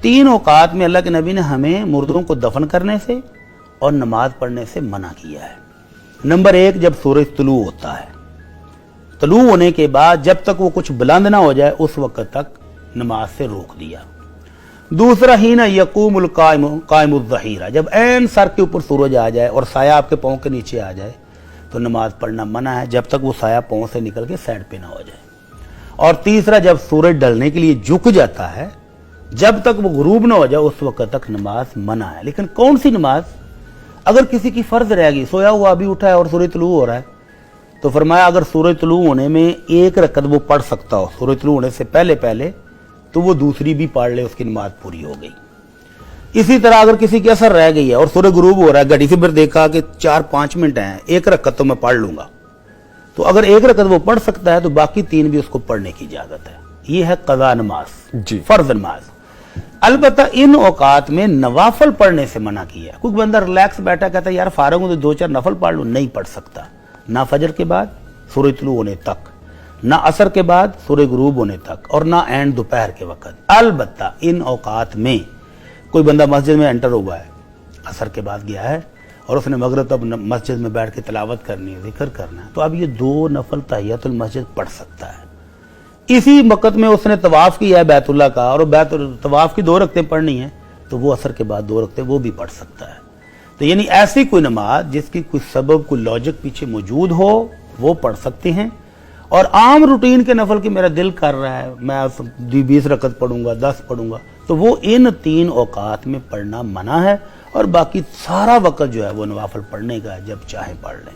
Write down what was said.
3 औकात में अल्लाह के नबी ने हमें मुर्दों को दफन करने से और नमाज पढ़ने से मना किया है। नंबर 1, जब सूरज तुलू होता है, तुलू होने के बाद जब तक वो कुछ बुलंद ना हो जाए उस वक्त तक नमाज से रोक दिया। दूसरा, हीना यकूमुल कायमुल ज़हीरा, जब ऐन सर के ऊपर सूरज आ जाए और साया आपके पाँव के नीचे आ जाए तो नमाज पढ़ना मना है, जब तक वो साया पाँव से निकल के साइड पे ना हो जाए। और तीसरा, जब सूरज ढलने के लिए झुक जाता है, जब तक वो गुरूब ना हो जाए उस वक्त तक नमाज मना है। लेकिन कौन सी नमाज? अगर किसी की फर्ज रह गई, सोया हुआ अभी उठा है और सूरज तुलू हो रहा है, तो फरमाया अगर सूरज तुलू होने में 1 रकत वो पढ़ सकता हो सूरज तुलू होने से पहले पहले, तो वो दूसरी भी पढ़ ले, उसकी नमाज पूरी हो गई। इसी तरह अगर किसी की असर रह गई है और सूरज गुरूब हो रहा है, घड़ी से फिर देखा कि 4-5 मिनट हैं, 1 रकत तो मैं पढ़ लूंगा, तो अगर 1 रकत वो पढ़ सकता है तो बाकी 3 भी उसको पढ़ने की इजाजत है। ये है कज़ा नमाज, फर्ज नमाज। अलबत्ता इन औकात में नवाफल पढ़ने से मना किया। कोई बंदा रिलैक्स बैठा कहता है यार फारग हूं तो 2-4 नफल पढ़ लूं, नहीं पढ़ सकता। ना फजर के बाद सूरज तुलू होने तक, ना असर के बाद सूरज गुरूब होने तक, और ना एंड दोपहर के वक्त। अलबत्ता इन औकात में कोई बंदा मस्जिद में एंटर हुआ है, असर के बाद गया है और उसने मगरिब तब मस्जिद में बैठ के तिलावत करनी है, जिक्र करना है, तो अब ये 2 नफल तहियतुल मस्जिद पढ़ सकता है। इसी वक्त में उसने तवाफ किया है बैतुल्लाह का और तवाफ की 2 रकतें पढ़नी है, तो वो असर के बाद 2 रकतें वो भी पढ़ सकता है। तो यानी ऐसी कोई नमाज जिसकी कोई सबब, कोई लॉजिक पीछे मौजूद हो, वो पढ़ सकते हैं। और आम रूटीन के नफल की मेरा दिल कर रहा है मैं 20 रकत पढ़ूंगा, 10 पढ़ूंगा, तो वो इन 3 औकात में पढ़ना मना है, और बाकी सारा वक्त जो है वो नवाफल पढ़ने का है, जब चाहे पढ़ लें।